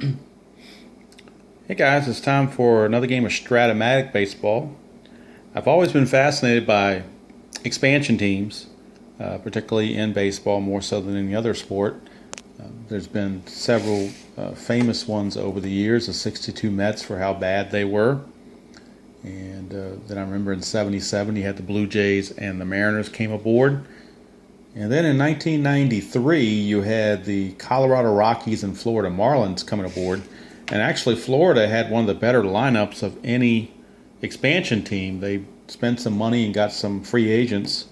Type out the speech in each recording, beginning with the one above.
Hey guys, it's time for another game of Strat-O-Matic baseball. I've always been fascinated by expansion teams, particularly in baseball, more so than any other sport. There's been several famous ones over the years, the 62 Mets for how bad they were. And then I remember in '77 you had the Blue Jays and the Mariners came aboard. And then in 1993 you had the Colorado Rockies and Florida Marlins coming aboard. And actually, Florida had one of the better lineups of any expansion team. They spent some money and got some free agents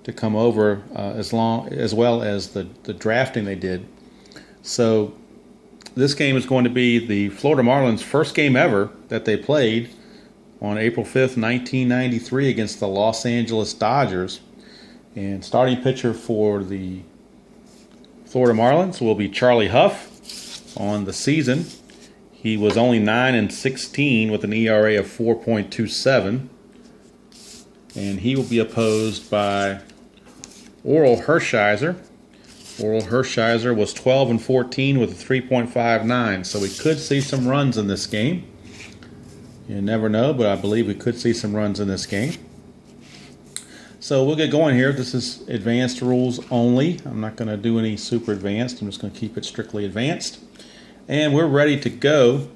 to come over, as well as the drafting they did. So this game is going to be the Florida Marlins' first game ever that they played on April 5th, 1993 against the Los Angeles Dodgers. And starting pitcher for the Florida Marlins will be Charlie Hough on the season. He was only 9-16 with an ERA of 4.27. And he will be opposed by Orel Hershiser. Orel Hershiser was 12-14 with a 3.59. So we could see some runs in this game. You never know, but I believe we could see some runs in this game. So we'll get going here. This is advanced rules only. I'm not going to do any super advanced. I'm just going to keep it strictly advanced. And we're ready to go.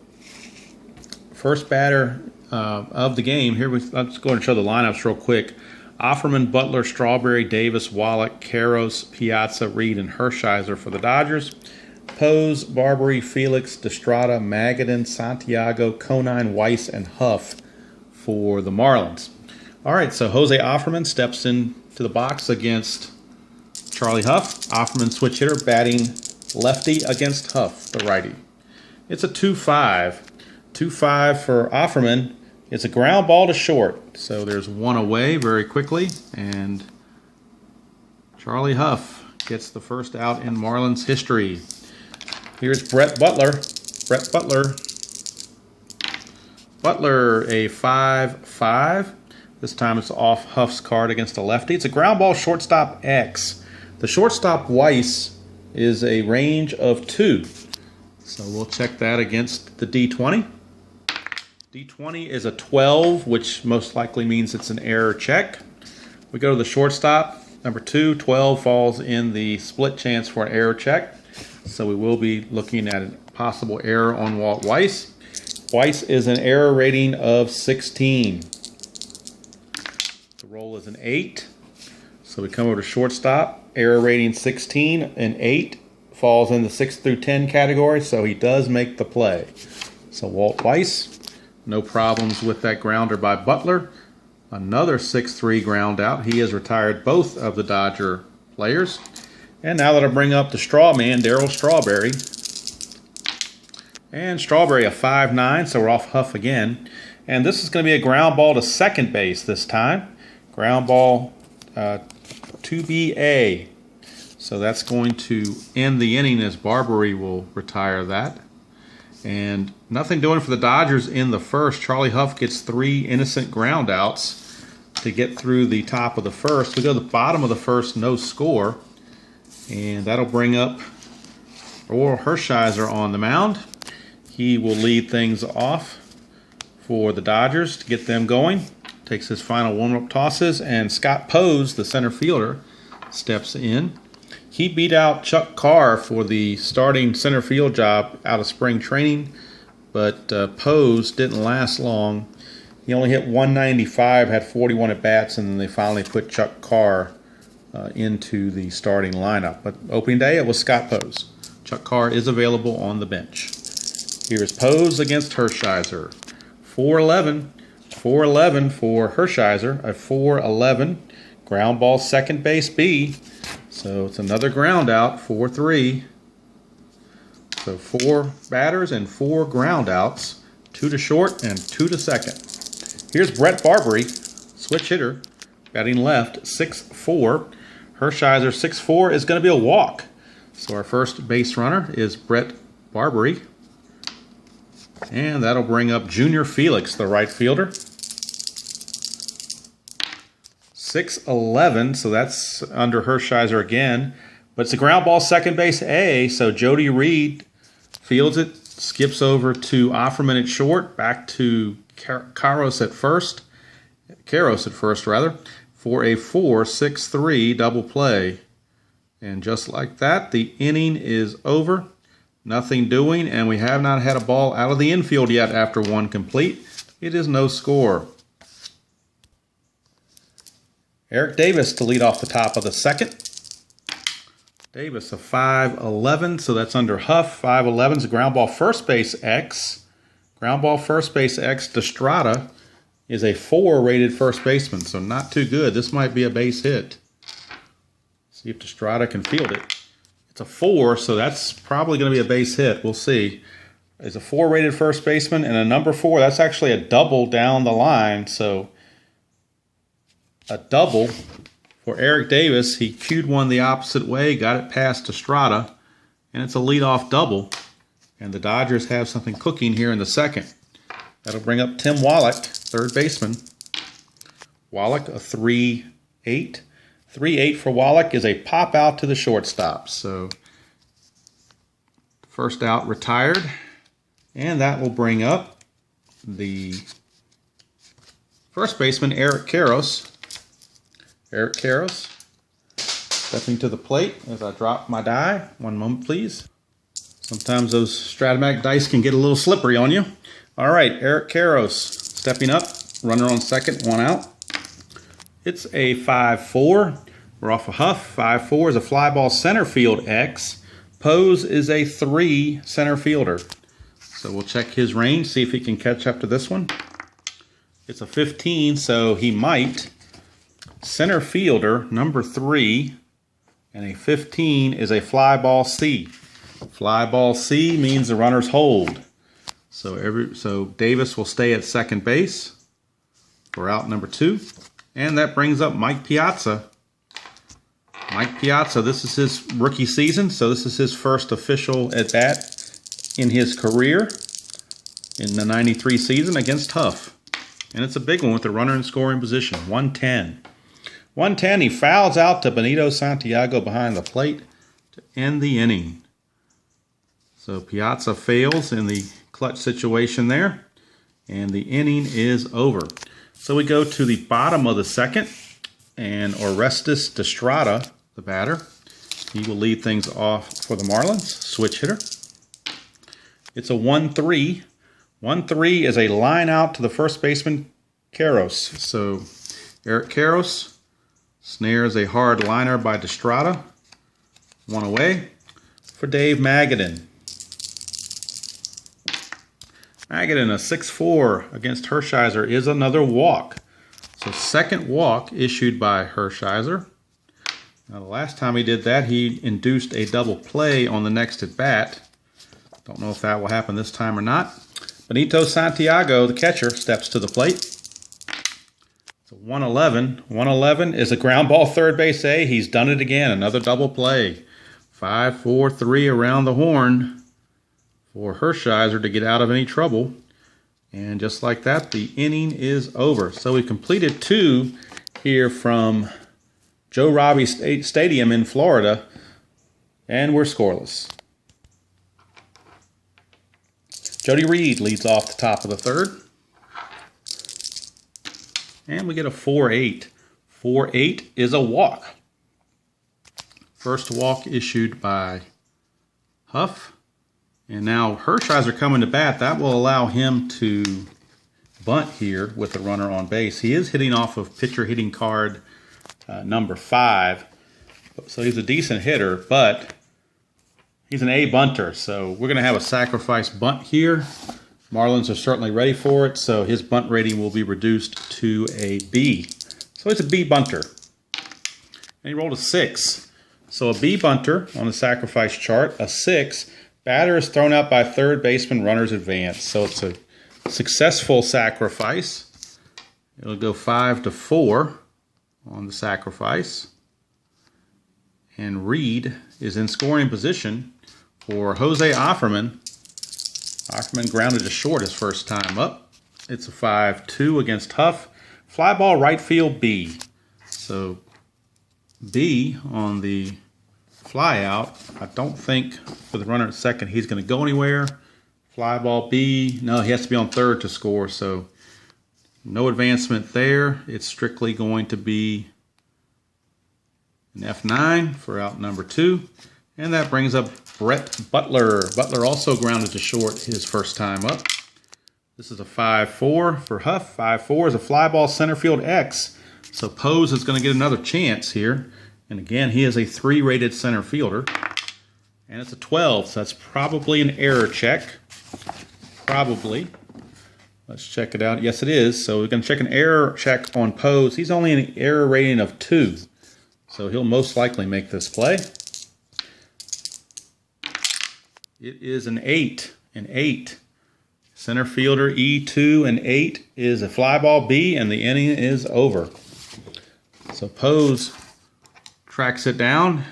First batter of the game. Let's go and show the lineups real quick. Offerman, Butler, Strawberry, Davis, Wallach, Karros, Piazza, Reed, and Hershiser for the Dodgers. Pose, Barbary, Felix, Destrada, Magadan, Santiago, Conine, Weiss, and Huff for the Marlins. All right, so Jose Offerman steps into the box against Charlie Hough. Offerman switch hitter, batting lefty against Huff, the righty. It's a 2-5. 2-5 for Offerman. It's a ground ball to short. So there's one away very quickly. And Charlie Hough gets the first out in Marlins history. Here's Brett Butler. Brett Butler. Butler, a 5-5. This time it's off Huff's card against a lefty. It's a ground ball shortstop X. The shortstop Weiss is a range of 2. So we'll check that against the D20. D20 is a 12, which most likely means it's an error check. We go to the shortstop. Number 2, 12 falls in the split chance for an error check. So we will be looking at a possible error on Walt Weiss. Weiss is an error rating of 16. The roll is an 8. So we come over to shortstop. Error rating 16, and 8 falls in the 6 through 10 category, so he does make the play. So Walt Weiss, no problems with that grounder by Butler. Another 6-3 ground out. He has retired both of the Dodger players. And now that I bring up the straw man, Darryl Strawberry. And Strawberry a 5-9, so we're off Huff again. And this is going to be a ground ball to second base this time. Ground ball to be A. So that's going to end the inning as Barbary will retire that. And nothing doing for the Dodgers in the first. Charlie Hough gets 3 innocent ground outs to get through the top of the first. We go to the bottom of the first, no score. And that'll bring up Orel Hershiser on the mound. He will lead things off for the Dodgers to get them going. Takes his final warm-up tosses, and Scott Pose, the center fielder, steps in. He beat out Chuck Carr for the starting center field job out of spring training, but Pose didn't last long. He only hit 195, had 41 at-bats, and then they finally put Chuck Carr into the starting lineup. But opening day, it was Scott Pose. Chuck Carr is available on the bench. Here's Pose against Hershiser. 4-11. 4-11 for Hershiser. A 4-11. Ground ball second base B. So it's another ground out, 4-3. So 4 batters and 4 ground outs. 2 to short and 2 to second. Here's Brett Barbary, switch hitter, batting left, 6-4. Hershiser 6-4 is going to be a walk. So our first base runner is Brett Barbary. And that'll bring up Junior Felix, the right fielder. 6-11, so that's under Hershiser again. But it's a ground ball second base A, so Jody Reed fields it skips over to Offerman at short, back to Karos at first, for a 4-6-3 double play. And just like that, the inning is over. Nothing doing, and we have not had a ball out of the infield yet after one complete. It is no score. Eric Davis to lead off the top of the second. Davis, a 5-11, so that's under Huff. 5-11 is a ground ball first base X. Ground ball first base X. Destrada is a 4 rated first baseman, so not too good. This might be a base hit. See if Destrada can field it. It's a 4, so that's probably going to be a base hit. We'll see. It's a 4 rated first baseman and a number 4. That's actually a double down the line, so a double for Eric Davis. He cued one the opposite way, got it past Estrada, and it's a leadoff double. And the Dodgers have something cooking here in the second. That'll bring up Tim Wallach, third baseman. Wallach, a 3-8. 3-8 for Wallach is a pop out to the shortstop. So first out retired. And that will bring up the first baseman, Eric Karos. Eric Karos stepping to the plate as I drop my die. One moment, please. Sometimes those Strat-O-Matic dice can get a little slippery on you. All right, Eric Karos stepping up. Runner on second, 1 out. It's a 5-4. We're off a Huff. 5-4 is a fly ball center field X. Pose is a 3 center fielder. So we'll check his range, see if he can catch up to this one. It's a 15, so he might. Center fielder, number 3, and a 15 is a fly ball C. Fly ball C means the runners hold. So Davis will stay at second base for out number 2. And that brings up Mike Piazza. Mike Piazza, this is his rookie season, so this is his first official at-bat in his career in the 93 season against Huff. And it's a big one with the runner in scoring position, 110. 110, he fouls out to Benito Santiago behind the plate to end the inning. So Piazza fails in the clutch situation there, and the inning is over. So we go to the bottom of the second, and Orestes Destrada, the batter, he will lead things off for the Marlins, switch hitter. It's a 1-3. 1-3 is a line out to the first baseman, Karos. So Eric Karos snares a hard liner by Destrada. 1 away for Dave Magadan. Magadan, a 6-4 against Hershiser, is another walk. So second walk issued by Hershiser. Now the last time he did that, he induced a double play on the next at bat. Don't know if that will happen this time or not. Benito Santiago, the catcher, steps to the plate. It's a 1-11. 1-11 is a ground ball third base A. He's done it again. Another double play. 5-4-3 around the horn for Hershiser to get out of any trouble. And just like that, the inning is over. So we completed 2 here from Joe Robbie Stadium in Florida, and we're scoreless. Jody Reed leads off the top of the third. And we get a 4-8. 4-8 is a walk. First walk issued by Huff. And now Hershiser coming to bat. That will allow him to bunt here with the runner on base. He is hitting off of pitcher hitting card number 5. So he's a decent hitter, but he's an A bunter, so we're going to have a sacrifice bunt here. Marlins are certainly ready for it, so his bunt rating will be reduced to a B. So it's a B bunter. And he rolled a 6. So a B bunter on the sacrifice chart, a 6. Batter is thrown out by third baseman, runners advance. So it's a successful sacrifice. It'll go 5-4 on the sacrifice. And Reed is in scoring position for Jose Offerman. Offerman grounded to short his first time up. It's a 5-2 against Huff. Fly ball right field B. So B on the fly out. I don't think for the runner at second he's going to go anywhere. Fly ball B. No, he has to be on third to score, so no advancement there. It's strictly going to be an F9 for out number 2. And that brings up Brett Butler. Butler also grounded to short his first time up. This is a 5-4 for Huff. 5-4 is a fly ball center field X. So Pose is going to get another chance here. And again, he is a 3 rated center fielder. And it's a 12, so that's probably an error check. Probably. Let's check it out. Yes, it is. So we're going to check an error check on Pose. He's only an error rating of 2. So he'll most likely make this play. It is an 8. An 8. Center fielder E2 and 8 is a fly ball B, and the inning is over. So Pose tracks it down,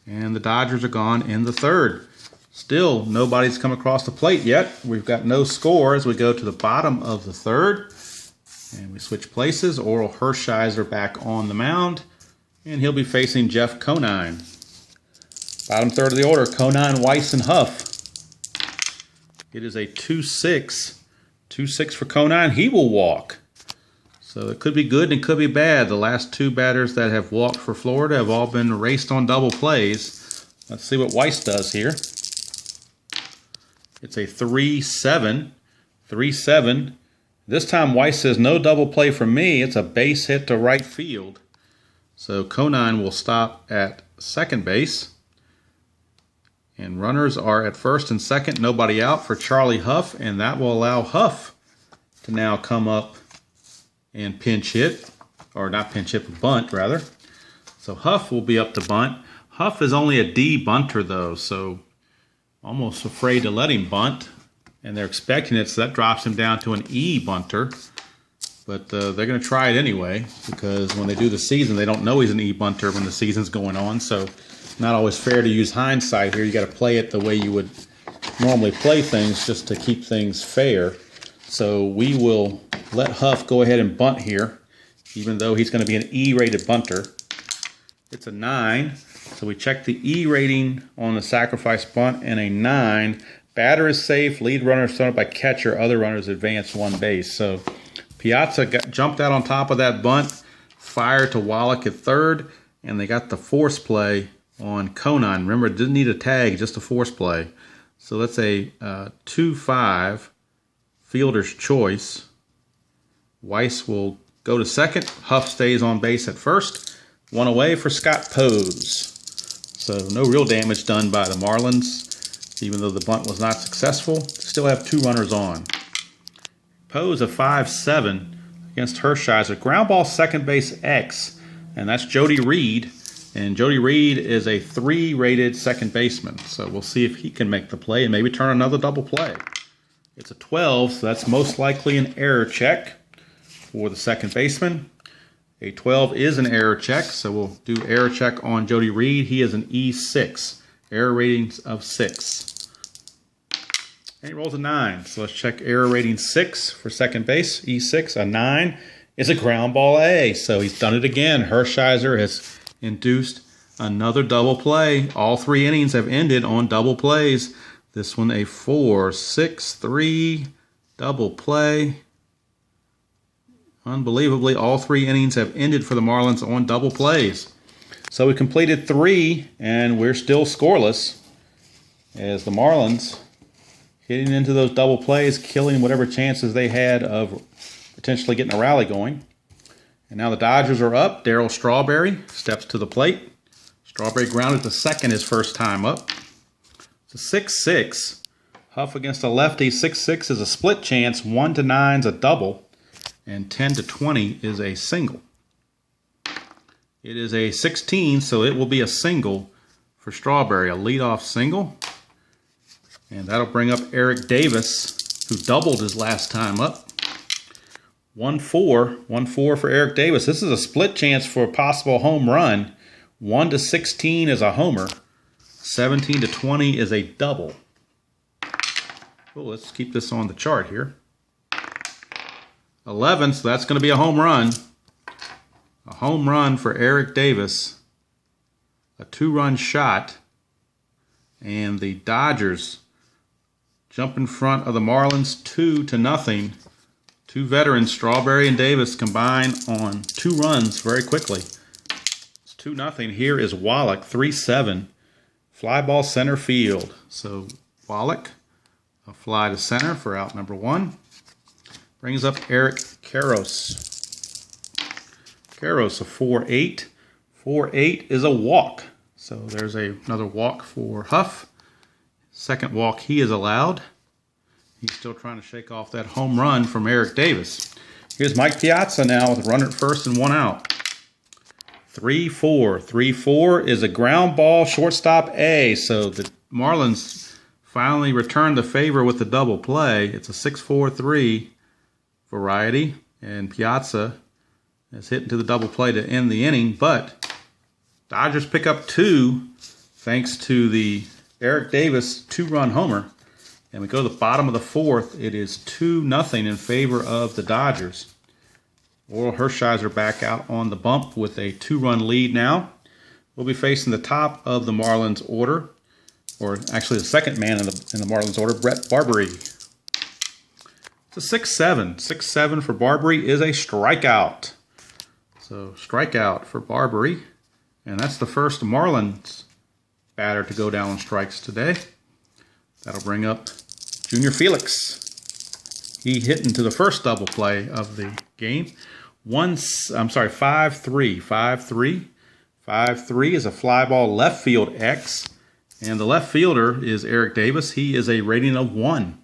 and the Dodgers are gone in the third. Still, nobody's come across the plate yet. We've got no score as we go to the bottom of the third. And we switch places. Oral Hershiser back on the mound, and he'll be facing Jeff Conine. Bottom third of the order, Conine, Weiss, and Huff. It is a 2-6. 2-6 for Conine. He will walk. So it could be good and it could be bad. The last 2 batters that have walked for Florida have all been raced on double plays. Let's see what Weiss does here. It's a 3-7. 3-7. This time Weiss says no double play for me. It's a base hit to right field. So Conine will stop at second base. And runners are at first and second, nobody out for Charlie Huff, and that will allow Huff to now come up and pinch hit, or not pinch hit, but bunt rather. So Huff will be up to bunt. Huff is only a D bunter though, so almost afraid to let him bunt, and they're expecting it, so that drops him down to an E bunter. But they're going to try it anyway, because when they do the season, they don't know he's an E bunter when the season's going on, so not always fair to use hindsight here. You got to play it the way you would normally play things just to keep things fair. So we will let Huff go ahead and bunt here, even though he's going to be an E-rated bunter. It's a 9, so we check the E rating on the sacrifice bunt, and a 9. Batter is safe, lead runner is thrown up by catcher, other runners advance 1 base. So Piazza jumped out on top of that bunt, fired to Wallach at third, and they got the force play on Conine. Remember, it didn't need a tag, just a force play. So that's a 2-5 fielder's choice. Weiss will go to second. Huff stays on base at first. 1 away for Scott Pose. So no real damage done by the Marlins, even though the bunt was not successful. Still have 2 runners on. Pose a 5-7 against Hershiser. Ground ball second base X, and that's Jody Reed. And Jody Reed is a 3-rated second baseman. So we'll see if he can make the play and maybe turn another double play. It's a 12, so that's most likely an error check for the second baseman. A 12 is an error check, so we'll do error check on Jody Reed. He is an E6, error ratings of 6. And he rolls a 9, so let's check error rating 6 for second base. E6, a 9 is a ground ball A, so he's done it again. Hershiser has induced another double play. All 3 innings have ended on double plays. This one a 4-6-3 double play. Unbelievably, all 3 innings have ended for the Marlins on double plays. So we completed 3, and we're still scoreless as the Marlins hitting into those double plays, killing whatever chances they had of potentially getting a rally going. And now the Dodgers are up. Darryl Strawberry steps to the plate. Strawberry grounded to second his first time up. It's a 6-6. Huff against a lefty. 6-6 is a split chance. 1-9 is a double. And 10-20 is a single. It is a 16, so it will be a single for Strawberry. A leadoff single. And that'll bring up Eric Davis, who doubled his last time up. 1-4. 1-4 for Eric Davis. This is a split chance for a possible home run. 1-16 is a homer. 17-20 is a double. Cool, let's keep this on the chart here. 11, so that's going to be a home run. A home run for Eric Davis. A 2-run shot. And the Dodgers jump in front of the Marlins 2-0. Two veterans, Strawberry and Davis, combine on 2 runs very quickly. It's 2-0. Here is Wallach, 3-7. Fly ball center field. So Wallach, a fly to center for out number 1. Brings up Eric Karros. Karros, a 4-8. 4-8 is a walk. So there's another walk for Huff. Second walk he is allowed. He's still trying to shake off that home run from Eric Davis. Here's Mike Piazza now with a runner at first and 1 out. 3-4. 3-4 is a ground ball, shortstop A. So the Marlins finally returned the favor with the double play. It's a 6-4-3 variety, and Piazza is hitting to the double play to end the inning, but Dodgers pick up 2 thanks to the Eric Davis 2-run homer. And we go to the bottom of the 4th. It is 2-0 in favor of the Dodgers. Oral Hershiser back out on the bump with a 2-run lead now. We'll be facing the top of the Marlins order, or actually the second man in the Marlins order, Brett Barbary. It's a 6-7. 6-7 for Barbary is a strikeout. So strikeout for Barbary. And that's the first Marlins batter to go down on strikes today. That'll bring up Junior Felix. He hit into the first double play of the game. 5-3. 5-3. 5-3 is a fly ball left field X. And the left fielder is Eric Davis. He is a rating of 1.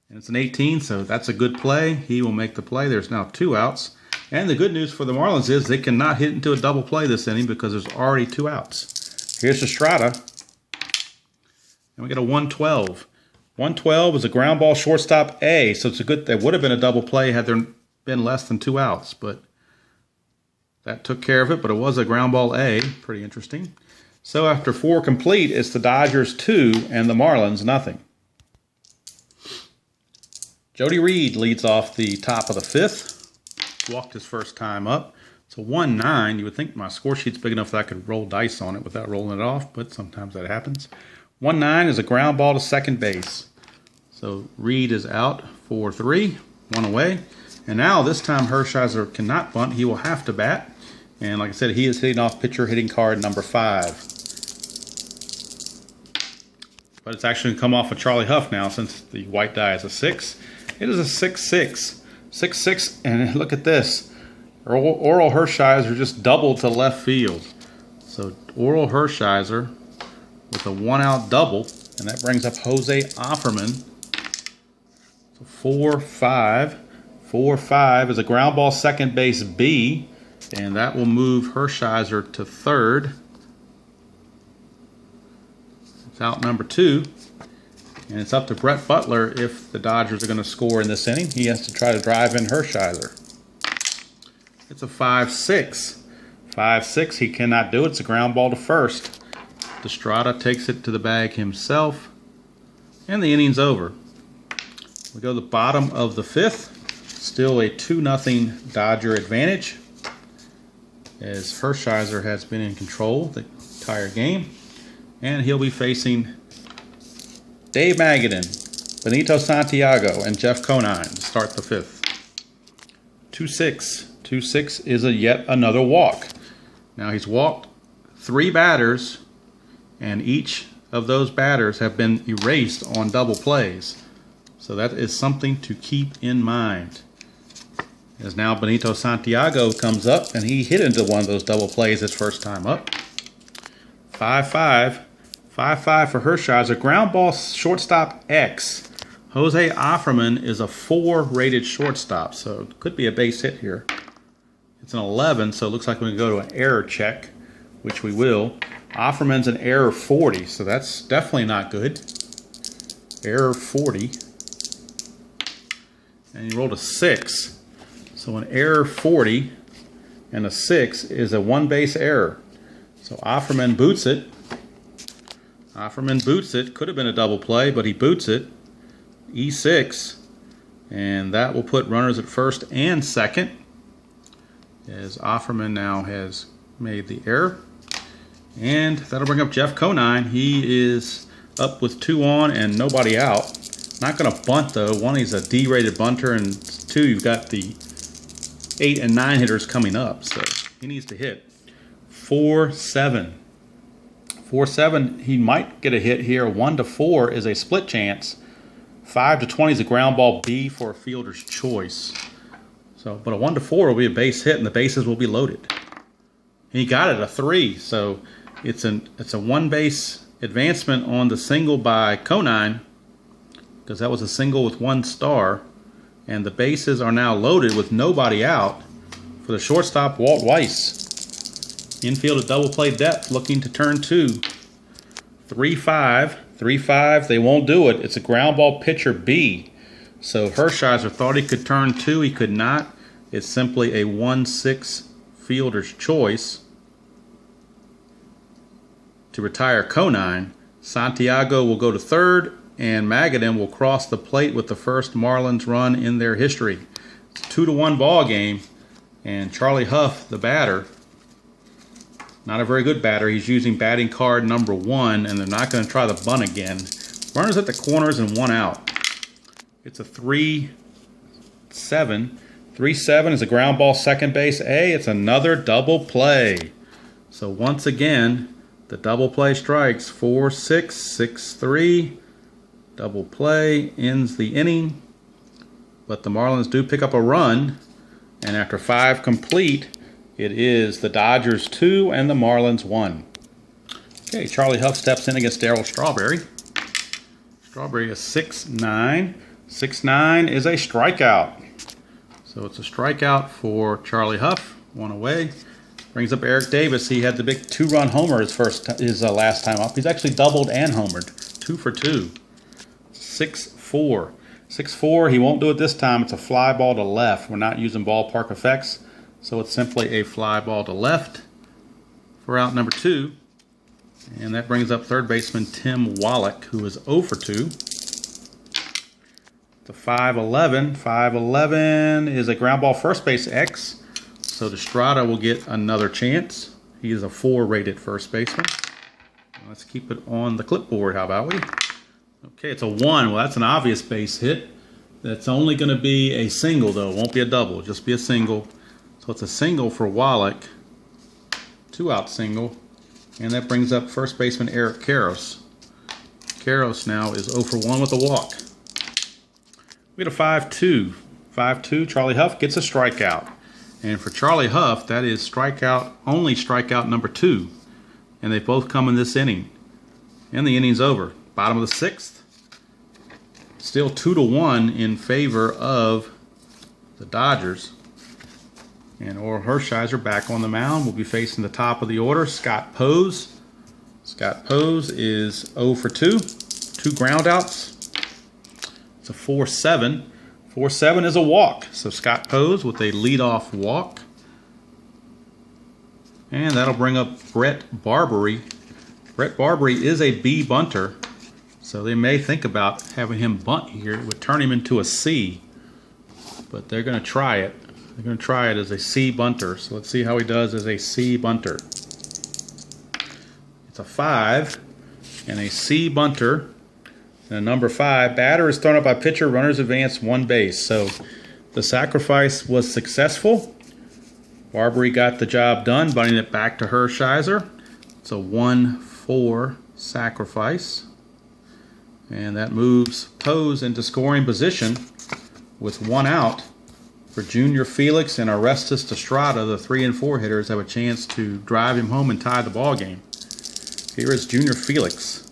And it's an 18, so that's a good play. He will make the play. There's now 2 outs. And the good news for the Marlins is they cannot hit into a double play this inning because there's already 2 outs. Here's Estrada. And we get a 1-12. 1-12 is a ground ball, shortstop A. So it's a good, there would have been a double play had there been less than 2 outs. But that took care of it, but it was a ground ball A. Pretty interesting. So after 4 complete, it's the Dodgers 2 and the Marlins nothing. Jody Reed leads off the top of the 5th. Walked his first time up. It's a 1-9. You would think my score sheet's big enough that I could roll dice on it without rolling it off, but sometimes that happens. 1-9 is a ground ball to second base. So Reed is out 4-3, 1 away. And now this time Hershiser cannot bunt. He will have to bat. And like I said, he is hitting off pitcher hitting card number 5. But it's actually come off of Charlie Huff now since the white die is a 6. It is a 6-6. 6-6, and look at this. Oral Hershiser just doubled to left field. So Oral Hershiser with a 1-out double, and that brings up Jose Offerman. So 4-5. 4-5 is a ground ball second base B, and that will move Hershiser to third. It's out number 2. And it's up to Brett Butler if the Dodgers are going to score in this inning. He has to try to drive in Hershiser. It's a 5-6. 5-6, he cannot do it. It's a ground ball to first. Estrada takes it to the bag himself. And the inning's over. We go to the bottom of the 5th. Still a 2-0 Dodger advantage, as Hershiser has been in control the entire game. And he'll be facing Dave Magadan, Benito Santiago, and Jeff Conine to start the 5th. 2-6. 2-6 is yet another walk. Now he's walked 3 batters, and each of those batters have been erased on double plays. So that is something to keep in mind. As now Benito Santiago comes up, and he hit into one of those double plays his first time up. 5-5. 5-5 for Hershiser. Ground ball shortstop X. Jose Offerman is a 4 rated shortstop, so it could be a base hit here. It's an 11, so it looks like we can go to an error check, which we will. Offerman's an error 40, so that's definitely not good. Error 40. And he rolled a 6. So an error 40 and a 6 is a 1 base error. So Offerman boots it. Offerman boots it. Could have been a double play, but he boots it. E6. And that will put runners at first and second, as Offerman now has made the error. And that'll bring up Jeff Conine. He is up with 2 on and nobody out. Not going to bunt though. One, he's a D-rated bunter, and 2, you've got the 8 and 9 hitters coming up, so he needs to hit. 4-7. 4-7, he might get a hit here. 1-4 is a split chance. 5-20 is a ground ball B for a fielder's choice. So, but a 1-4 will be a base hit, and the bases will be loaded. He got it, a 3. So it's a 1 base advancement on the single by Conine, because that was a single with 1 star, and the bases are now loaded with nobody out for the shortstop, Walt Weiss. Infield at double play depth, looking to turn 2. 3-5. 3-5. They won't do it. It's a ground ball pitcher B. So Hershiser thought he could turn 2. He could not. It's simply a 1-6 fielder's choice to retire Conine. Santiago will go to third, and Magadan will cross the plate with the first Marlins run in their history. It's a 2-1 ball game, and Charlie Huff, the batter, not a very good batter. He's using batting card number 1, and they're not going to try the bunt again. Runners at the corners and 1 out. It's a 3-7. 3-7 is a ground ball second base A. It's another double play. So once again, the double play strikes. 4-6, 6-3. Double play ends the inning. But the Marlins do pick up a run, and after 5 complete, it is the Dodgers 2 and the Marlins 1. Okay, Charlie Huff steps in against Darryl Strawberry. Strawberry is 6'9". 6'9" is a strikeout. So it's a strikeout for Charlie Huff. 1 away. Brings up Eric Davis. He had the big 2-run homer his last time up. He's actually doubled and homered. 2 for 2. 6-4. 6-4. He won't do it this time. It's a fly ball to left. We're not using ballpark effects. So it's simply a fly ball to left for out number 2. And that brings up third baseman Tim Wallach, who is 0 for 2. It's a 5-11. 5-11 is a ground ball first base X. So Estrada will get another chance. He is a 4-rated first baseman. Let's keep it on the clipboard, how about we? Okay, it's a 1. Well, that's an obvious base hit. That's only going to be a single, though. It won't be a double. It'll just be a single. So it's a single for Wallach, 2-out single, and that brings up first baseman Eric Karros. Karros now is 0 for 1 with a walk. We get a 5-2. 5-2, Charlie Huff gets a strikeout. And for Charlie Huff, that is only strikeout number 2. And they both come in this inning. And the inning's over. Bottom of the 6th. Still 2-1 in favor of the Dodgers. And Orel Hershiser back on the mound. Will be facing the top of the order, Scott Pose. Scott Pose is 0 for 2. 2 groundouts. It's a 4-7. 4-7 is a walk. So Scott Pose with a leadoff walk. And that'll bring up Brett Barbary. Brett Barbary is a B bunter. So they may think about having him bunt here. It would turn him into a C. But they're going to try it. They're going to try it as a C bunter. So let's see how he does as a C bunter. It's a 5 and a C bunter. And a number 5. Batter is thrown up by pitcher. Runners advance 1 base. So the sacrifice was successful. Barbary got the job done, bunting it back to Hershiser. It's a 1-4 sacrifice. And that moves Pose into scoring position with 1 out. For Junior Felix and Orestes Estrada, the 3 and 4 hitters have a chance to drive him home and tie the ball game. Here is Junior Felix.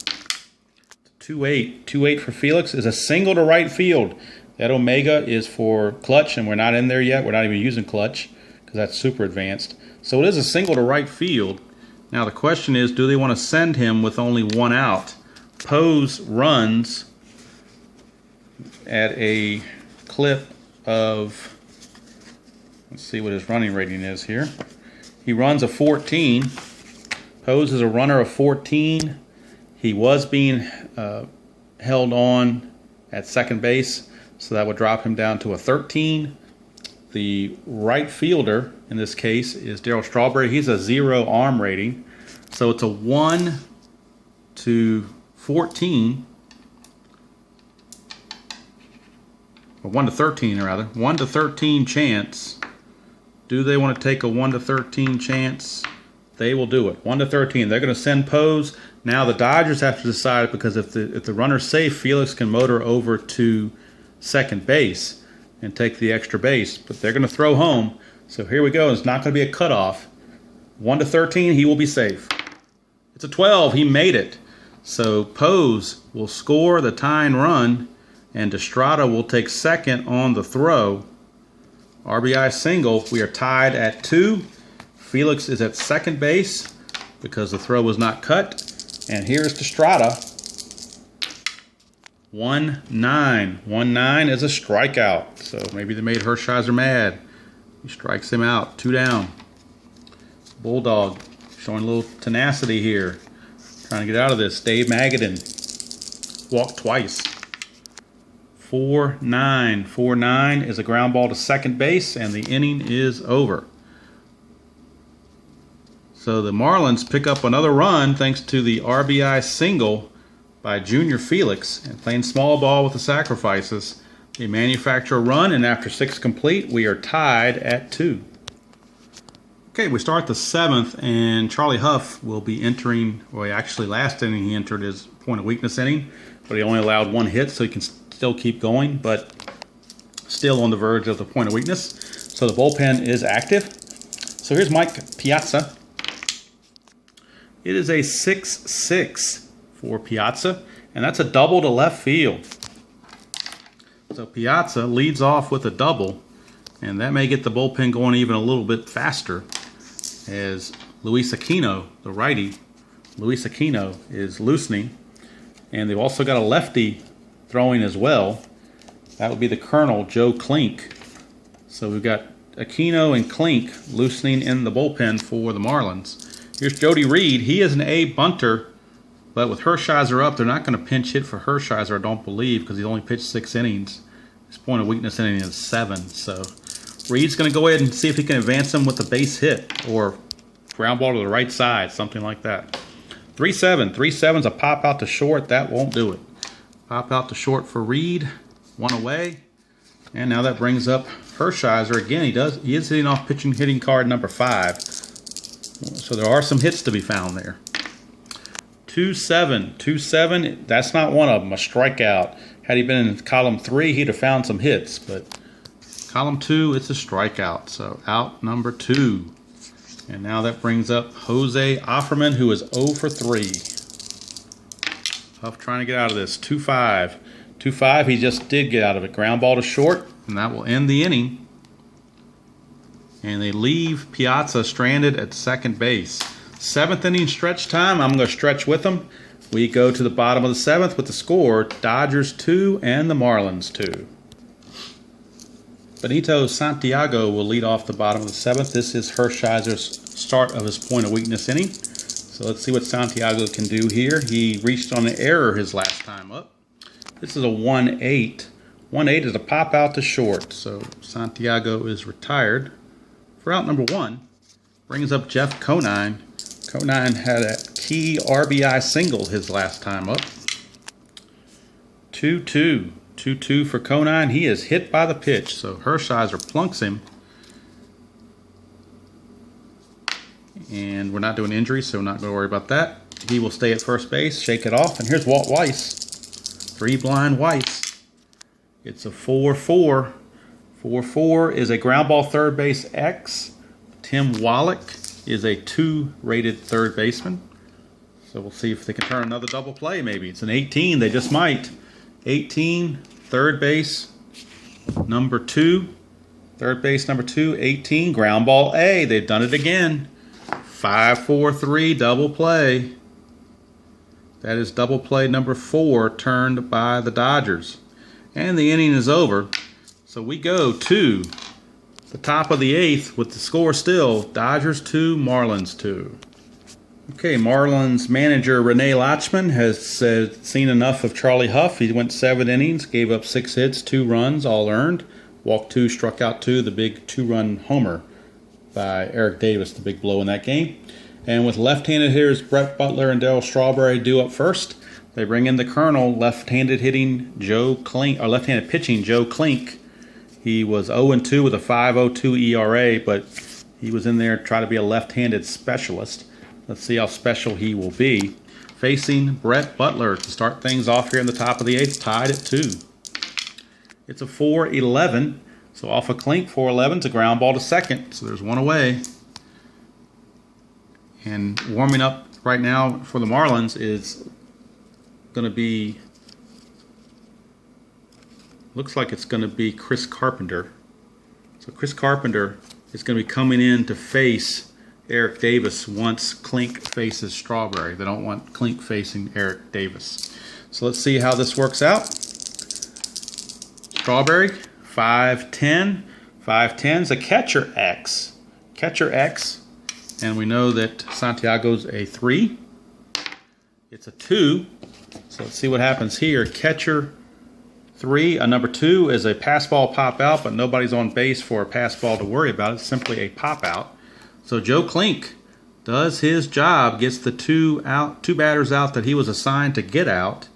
2-8. 2-8 for Felix is a single to right field. That Omega is for clutch, and we're not in there yet. We're not even using clutch because that's super advanced. So it is a single to right field. Now the question is, do they want to send him with only 1 out? Pose runs at a clip of... Let's see what his running rating is here. He runs a 14. Pose is a runner of 14. He was being held on at second base, so that would drop him down to a 13. The right fielder in this case is Darryl Strawberry. He's a 0 arm rating. So it's a 1-4 14, or 1 to 13 rather, 1 to 13 chance. Do they want to take a 1 to 13 chance? They will do it. 1 to 13. They're going to send Pose. Now the Dodgers have to decide, because if the runner's safe, Felix can motor over to second base and take the extra base. But they're going to throw home. So here we go. It's not going to be a cutoff. 1 to 13, he will be safe. It's a 12. He made it. So Pose will score the tying run, and Strat-O will take second on the throw. RBI single. We are tied at 2. Felix is at second base because the throw was not cut. And here's to Strat-O. 1-9. 1-9 is a strikeout. So maybe they made Hershiser mad. He strikes him out. 2 down. Bulldog showing a little tenacity here. Trying to get out of this. Dave Magadan walked twice. 4-9. 4-9 is a ground ball to second base, and the inning is over. So the Marlins pick up another run thanks to the RBI single by Junior Felix. And playing small ball with the sacrifices, they manufacture a run, and after 6 complete, we are tied at 2. Okay, we start the 7th, and Charlie Huff will be entering, well, actually last inning he entered his point of weakness inning, but he only allowed 1 hit, so he can still keep going, but still on the verge of the point of weakness. So the bullpen is active. So here's Mike Piazza. It is a 6-6 for Piazza, and that's a double to left field. So Piazza leads off with a double, and that may get the bullpen going even a little bit faster, as Luis Aquino, the righty, Luis Aquino is loosening, and they've also got a lefty throwing as well. That would be the Colonel, Joe Klink. So we've got Aquino and Klink loosening in the bullpen for the Marlins. Here's Jody Reed. He is an A bunter, but with Hershiser up, they're not going to pinch hit for Hershiser, I don't believe, because he's only pitched 6 innings. His point of weakness inning is 7. So Reed's going to go ahead and see if he can advance him with a base hit or ground ball to the right side, something like that. 3-7. 3-7's a pop out to short. That won't do it. Pop out to short for Reed. 1 away. And now that brings up Hershiser again. He is hitting off hitting card number 5. So there are some hits to be found there. 2-7. 2-7. That's not one of them. A strikeout. Had he been in column 3, he'd have found some hits. But column 2, it's a strikeout. So out number 2. And now that brings up Jose Offerman, who is 0 for 3. Huff trying to get out of this. 2-5. 2-5, he just did get out of it. Ground ball to short, and that will end the inning. And they leave Piazza stranded at second base. 7th inning stretch time. I'm going to stretch with them. We go to the bottom of the 7th with the score, Dodgers 2 and the Marlins 2. Benito Santiago will lead off the bottom of the 7th. This is Hershiser's start of his point of weakness inning. So let's see what Santiago can do here. He reached on an error his last time up. This is a 1-8. 1-8 is a pop out to short. So Santiago is retired for out number 1. Brings up Jeff Conine. Conine had a key RBI single his last time up. 2-2. 2-2 for Conine. He is hit by the pitch, so Hershiser plunks him. And we're not doing injuries, so we're not going to worry about that. He will stay at first base, shake it off. And here's Walt Weiss. 3 blind Weiss. It's a 4-4. 4-4 is a ground ball third base X. Tim Wallach is a 2 rated third baseman. So we'll see if they can turn another double play maybe. It's an 18. They just might. 18, third base, number 2. Third base, number 2, 18, ground ball A. They've done it again. 5-4-3, double play. That is double play number 4 turned by the Dodgers. And the inning is over. So we go to the top of the 8th with the score still, Dodgers 2, Marlins 2. Okay, Marlins manager Renee Lachman has seen enough of Charlie Huff. He went 7 innings, gave up 6 hits, 2 runs, all earned. Walked 2, struck out 2, the big 2-run homer by Eric Davis, the big blow in that game. And with left-handed hitters Brett Butler and Darryl Strawberry due up first, They bring in the Colonel, left-handed hitting Joe Klink, or left-handed pitching Joe Klink. He was 0-2 with a 5.02 ERA, but he was in there trying to be a left-handed specialist. Let's see how special he will be. Facing Brett Butler to start things off here in the top of the 8th, tied at 2. It's a 4-11, so off of Klink, 4-11 to ground ball to second, so there's one away. And warming up right now for the Marlins is going to be, looks like it's going to be Chris Carpenter. So Chris Carpenter is going to be coming in to face Eric Davis once Klink faces Strawberry. They don't want Klink facing Eric Davis. So let's see how this works out. Strawberry, 5'10". 5'10 is a catcher X. Catcher X. And we know that Santiago's a 3. It's a 2. So let's see what happens here. Catcher 3, a number 2 is a pass ball pop out, but nobody's on base for a pass ball to worry about. It's simply a pop out. So Joe Klink does his job, gets the two batters out that he was assigned to get out.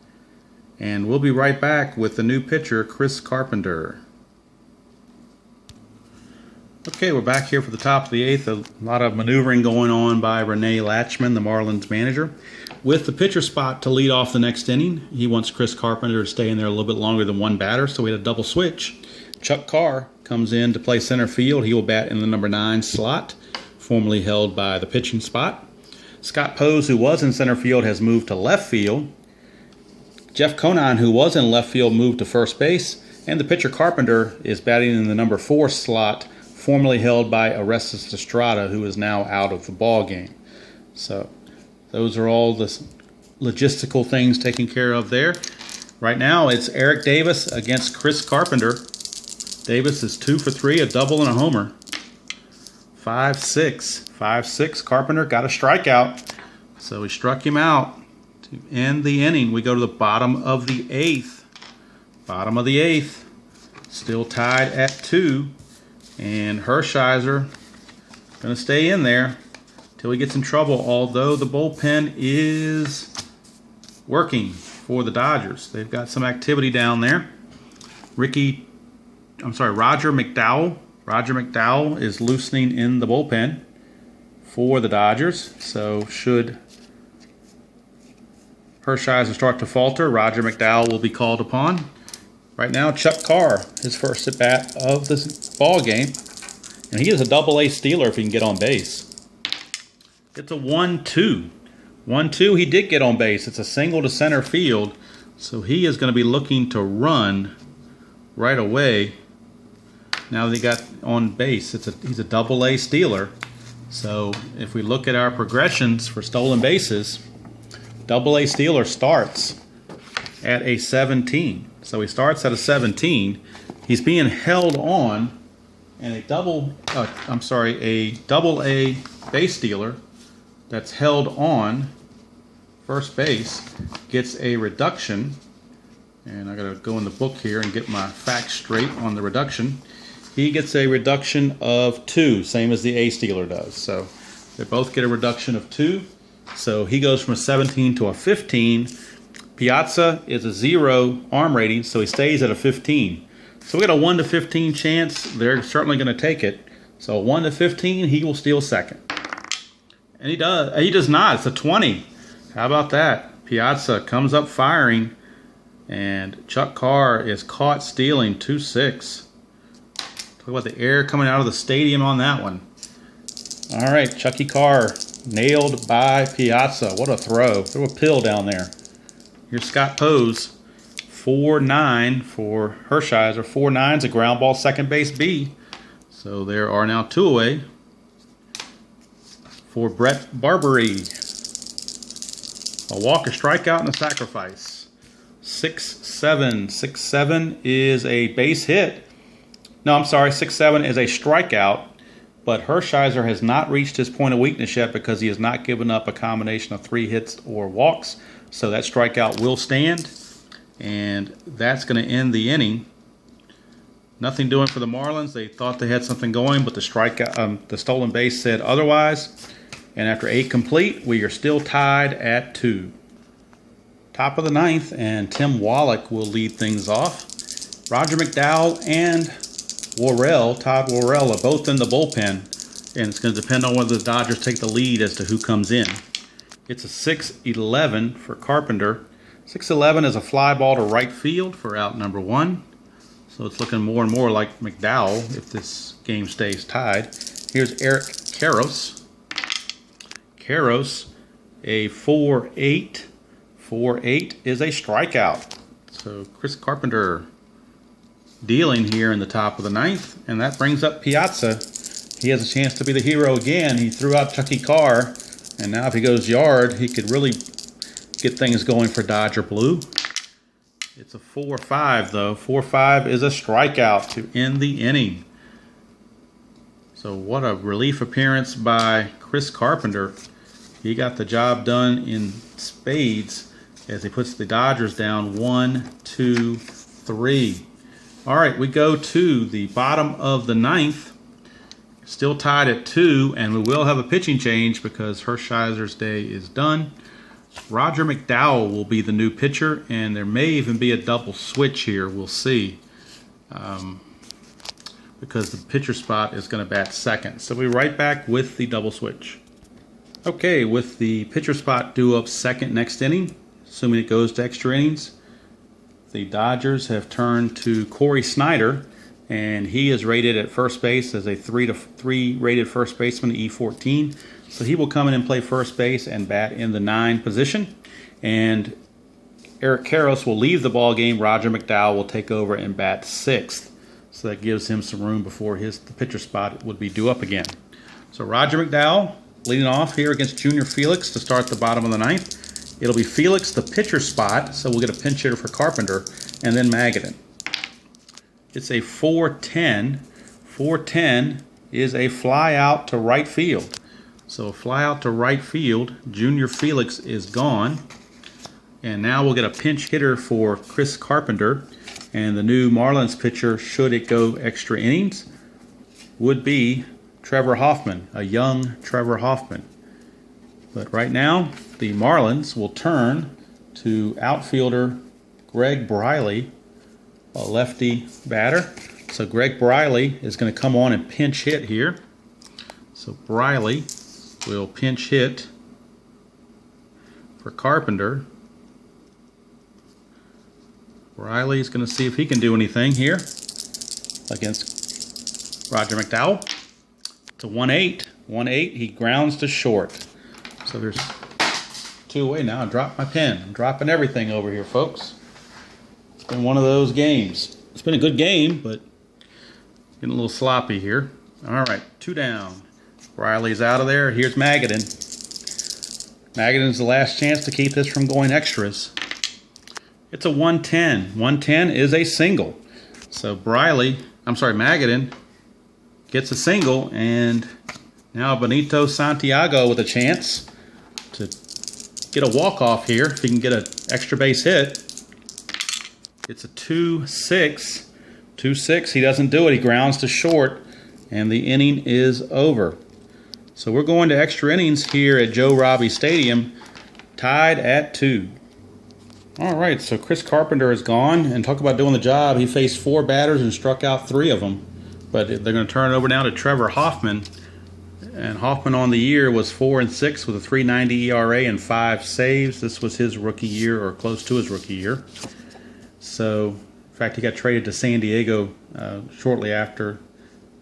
And we'll be right back with the new pitcher, Chris Carpenter. Okay, we're back here for the top of the 8th. A lot of maneuvering going on by Renee Latchman, the Marlins manager. With the pitcher spot to lead off the next inning, he wants Chris Carpenter to stay in there a little bit longer than one batter, so we had a double switch. Chuck Carr comes in to play center field. He will bat in the number 9 slot, formerly held by the pitching spot. Scott Pose, who was in center field, has moved to left field. Jeff Conine, who was in left field, moved to first base. And the pitcher Carpenter is batting in the number 4 slot, formerly held by Orestes Estrada, who is now out of the ball game. So those are all the logistical things taken care of there. Right now it's Eric Davis against Chris Carpenter. Davis is 2 for 3, a double and a homer. 5-6. 5-6. Carpenter got a strikeout. So we struck him out to end the inning. We go to the bottom of the 8th. Bottom of the 8th. Still tied at 2. And Hershiser going to stay in there till he gets in trouble, although the bullpen is working for the Dodgers. They've got some activity down there. Roger McDowell. Roger McDowell is loosening in the bullpen for the Dodgers. So should Hershiser start to falter, Roger McDowell will be called upon. Right now, Chuck Carr, his first at-bat of this ball game. And he is a double-A stealer if he can get on base. It's a 1-2. 1-2, he did get on base. It's a single to center field. So he is going to be looking to run right away. Now that he got on base, he's a double-A stealer. So if we look at our progressions for stolen bases, double-A stealer starts at a 17. So he starts at a 17. He's being held on, and a double-A base stealer that's held on first base gets a reduction. And I got to go in the book here and get my facts straight on the reduction. He gets a reduction of 2, same as the A stealer does. So they both get a reduction of 2. So he goes from a 17 to a 15. Piazza is a 0 arm rating, so he stays at a 15. So we got a 1 to 15 chance. They're certainly going to take it. So 1 to 15, he will steal second. And he does. He does not. It's a 20. How about that? Piazza comes up firing, and Chuck Carr is caught stealing 2-6. Talk about the air coming out of the stadium on that one. All right, Chucky Carr nailed by Piazza. What a throw. Throw a pill down there. Here's Scott Pose. 4-9 for Hershiser. 4-9's a ground ball, second base B. So there are now 2 away for Brett Barbary. A walk, a strikeout, and a sacrifice. 6-7. 6-7 is a base hit. No, I'm sorry. 6-7 is a strikeout. But Hershiser has not reached his point of weakness yet because he has not given up a combination of 3 hits or walks. So that strikeout will stand. And that's going to end the inning. Nothing doing for the Marlins. They thought they had something going, but the strikeout, the stolen base said otherwise. And after 8 complete, we are still tied at 2. Top of the ninth, and Tim Wallach will lead things off. Roger McDowell and Todd Worrell, are both in the bullpen, and it's going to depend on whether the Dodgers take the lead as to who comes in. It's a 6-11 for Carpenter. 6-11 is a fly ball to right field for out number 1. So it's looking more and more like McDowell if this game stays tied. Here's Eric Karros. Karros, a 4-8. 4-8 is a strikeout. So Chris Carpenter dealing here in the top of the ninth, and that brings up Piazza. He has a chance to be the hero again. He threw out Chucky Carr, and now if he goes yard, he could really get things going for Dodger Blue. It's a 4-5 though. 4-5 is a strikeout to end the inning. So what a relief appearance by Chris Carpenter. He got the job done in spades as he puts the Dodgers down 1-2-3. All right, we go to the bottom of the ninth. Still tied at 2, and we will have a pitching change because Hershiser's day is done. Roger McDowell will be the new pitcher, and there may even be a double switch here. We'll see. Because the pitcher spot is going to bat second. So we'll be right back with the double switch. Okay, with the pitcher spot due up second next inning, assuming it goes to extra innings, the Dodgers have turned to Corey Snyder, and he is rated at first base as a 3-3 rated first baseman, E14. So he will come in and play first base and bat in the 9 position. And Eric Karros will leave the ball game. Roger McDowell will take over and bat 6th. So that gives him some room before the pitcher spot would be due up again. So Roger McDowell leading off here against Junior Felix to start the bottom of the ninth. It'll be Felix the pitcher spot, so we'll get a pinch hitter for Carpenter, and then Magadan. It's a 4-10. 4-10 is a fly out to right field. So a fly out to right field. Junior Felix is gone. And now we'll get a pinch hitter for Chris Carpenter. And the new Marlins pitcher, should it go extra innings, would be Trevor Hoffman, a young Trevor Hoffman. But right now, the Marlins will turn to outfielder Greg Briley, a lefty batter. So Greg Briley is going to come on and pinch hit here. So Briley will pinch hit for Carpenter. Briley's going to see if he can do anything here against Roger McDowell. It's a 1-8. 1-8. He grounds to short. So there's 2 away now. I dropped my pen. I'm dropping everything over here, folks. It's been one of those games. It's been a good game, but getting a little sloppy here. All right, 2 down. Riley's out of there. Here's Magadan. Magadan's the last chance to keep this from going extras. It's a 1-10. 1-10 is a single. So Magadan gets a single, and now Benito Santiago with a chance to get a walk-off here if he can get an extra base hit. It's a 2-6. 2-6. He doesn't do it. He grounds to short, and the inning is over. So we're going to extra innings here at Joe Robbie Stadium, tied at 2. All right, so Chris Carpenter is gone, and talk about doing the job. He faced 4 batters and struck out 3 of them. But they're going to turn it over now to Trevor Hoffman. And Hoffman on the year was 4-6 with a 3.90 ERA and 5 saves. This was his rookie year, or close to his rookie year. So, in fact, he got traded to San Diego shortly after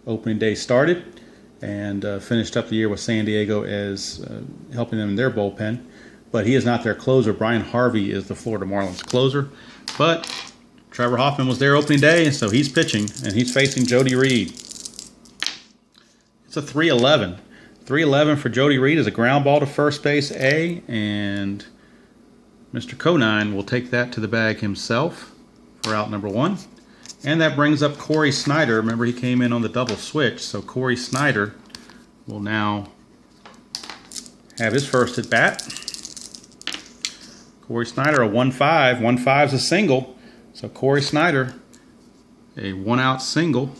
opening day started, and finished up the year with San Diego as helping them in their bullpen. But he is not their closer. Brian Harvey is the Florida Marlins closer. But Trevor Hoffman was there opening day, so he's pitching, and he's facing Jody Reed. It's a 3-11. 3-11 for Jody Reed is a ground ball to first base A, and Mr. Conine will take that to the bag himself for out number 1. And that brings up Corey Snyder. Remember, he came in on the double switch, so Corey Snyder will now have his first at bat. Corey Snyder, a 1-5. 1-5 is a single. So Corey Snyder, a 1-out single.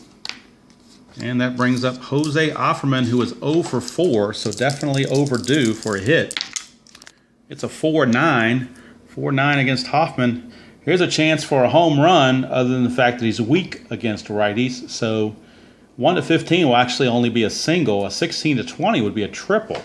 And that brings up Jose Offerman, who is 0 for 4, so definitely overdue for a hit. It's a 4-9. 4-9 against Hoffman. Here's a chance for a home run other than the fact that he's weak against righties. So 1-15 will actually only be a single. A 16-20 would be a triple.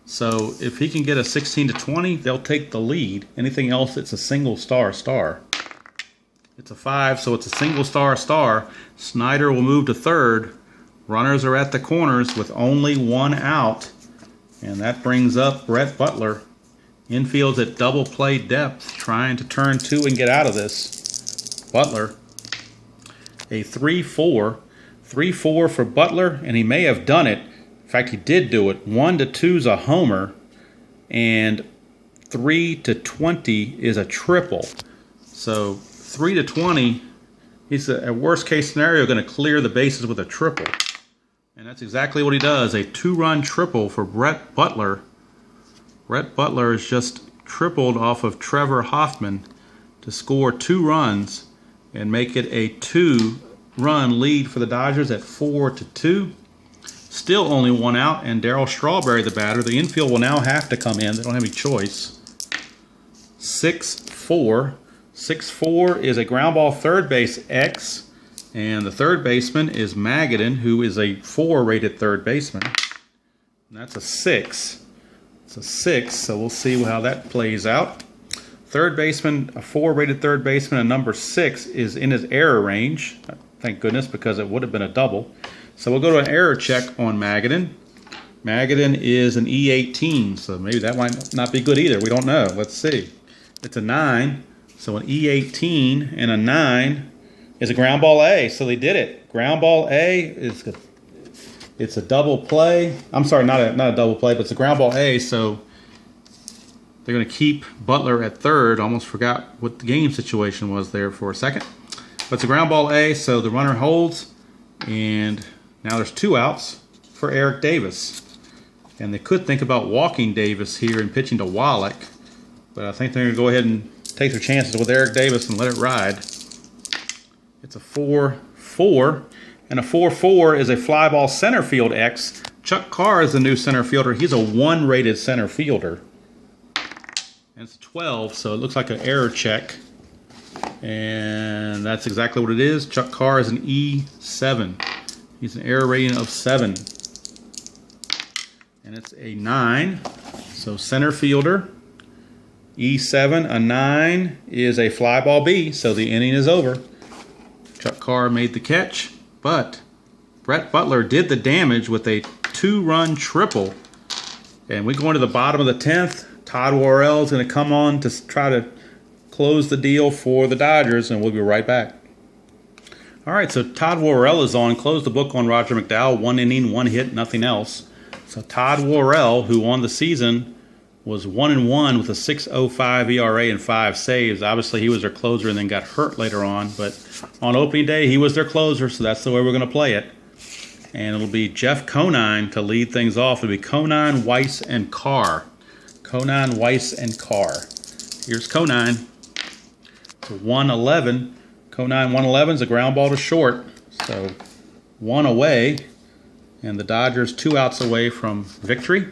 So if he can get a 16-20, they'll take the lead. Anything else, it's a single star. It's a 5, so it's a single star. Snyder will move to third. Runners are at the corners with only one out. And that brings up Brett Butler. Infield's at double play depth, trying to turn 2 and get out of this. Butler, a 3-4. 3-4 for Butler, and he may have done it. In fact, he did do it. 1-2's a homer, and 3-20 is a triple. So 3-20, he's at worst case scenario going to clear the bases with a triple. And that's exactly what he does. A 2-run triple for Brett Butler. Brett Butler has just tripled off of Trevor Hoffman to score 2 runs and make it a 2-run lead for the Dodgers at 4-2. Still only one out, and Darryl Strawberry, the batter. The infield will now have to come in. They don't have any choice. 6-4. 6-4 is a ground ball third base X, and the third baseman is Magadan, who is a 4-rated third baseman. And that's a 6. It's a 6, so we'll see how that plays out. Third baseman, a 4-rated third baseman, a number 6 is in his error range. Thank goodness, because it would have been a double. So we'll go to an error check on Magadan. Magadan is an E18, so maybe that might not be good either. We don't know. Let's see. It's a 9, so an E18 and a 9 is a ground ball A. So they did it. Ground ball A is it's a double play. I'm sorry, not a double play, but it's a ground ball A. So they're going to keep Butler at third. Almost forgot what the game situation was there for a second. But it's a ground ball A, so the runner holds, and now there's 2 outs for Eric Davis. And they could think about walking Davis here and pitching to Wallach, but I think they're going to go ahead and take their chances with Eric Davis and let it ride. It's a 4-4, and a 4-4 is a fly ball center field X. Chuck Carr is the new center fielder. He's a 1-rated center fielder. And it's 12, so it looks like an error check. And that's exactly what it is. Chuck Carr is an E7. He's an error rating of 7. And it's a 9. So center fielder, E7, a 9 is a fly ball B, so the inning is over. Chuck Carr made the catch, but Brett Butler did the damage with a 2-run triple. And we go into the bottom of the 10th. Todd Worrell is going to come on to try to close the deal for the Dodgers, and we'll be right back. All right, so Todd Worrell is on. Close the book on Roger McDowell. 1 inning, 1 hit, nothing else. So Todd Worrell, who on the season was 1-1 with a 6.05 ERA and 5 saves. Obviously, he was their closer and then got hurt later on. But on opening day, he was their closer, so that's the way we're going to play it. And it'll be Jeff Conine to lead things off. It'll be Conine, Weiss, and Carr. Conine, Weiss, and Carr. Here's Conine. It's a 1-11. Conine 1-11 is a ground ball to short. So 1 away. And the Dodgers 2 outs away from victory.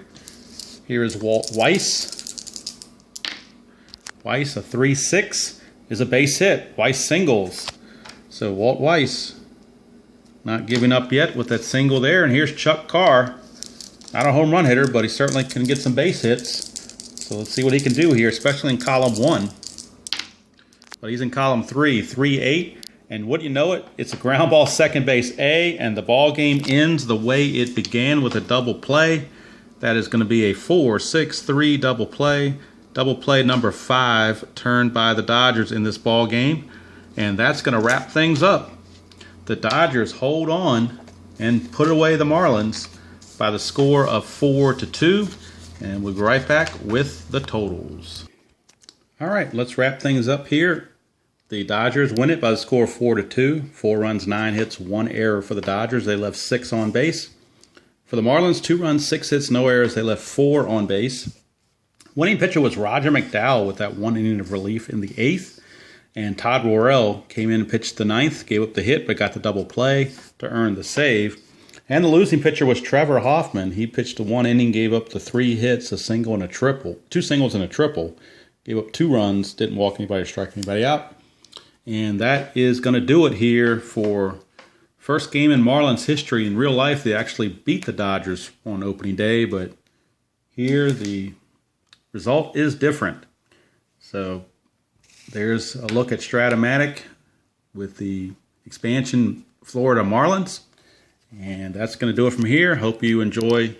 Here is Walt Weiss. Weiss, a 3-6, is a base hit. Weiss singles. So Walt Weiss not giving up yet with that single there. And here's Chuck Carr. Not a home run hitter, but he certainly can get some base hits. So let's see what he can do here, especially in column 1. But he's in column 3, 3-8. And wouldn't you know it, it's a ground ball second base A, and the ball game ends the way it began with a double play. That is going to be a 4-6-3 double play. Double play number 5 turned by the Dodgers in this ball game. And that's going to wrap things up. The Dodgers hold on and put away the Marlins by the score of 4-2. And we'll be right back with the totals. All right, let's wrap things up here. The Dodgers win it by the score of 4-2. 4 runs, 9 hits, 1 error for the Dodgers. They left 6 on base. For the Marlins, 2 runs, 6 hits, no errors. They left 4 on base. Winning pitcher was Roger McDowell with that 1 inning of relief in the 8th. And Todd Worrell came in and pitched the 9th, gave up the hit, but got the double play to earn the save. And the losing pitcher was Trevor Hoffman. He pitched the 1 inning, gave up the 3 hits, a single and a triple, 2 singles and a triple. Gave up 2 runs, didn't walk anybody or strike anybody out. And that is going to do it here for first game in Marlins history. In real life, they actually beat the Dodgers on opening day, but here the result is different. So there's a look at Strat-O-Matic with the expansion Florida Marlins. And that's going to do it from here. Hope you enjoy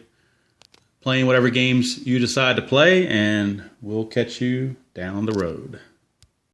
playing whatever games you decide to play, and we'll catch you down the road.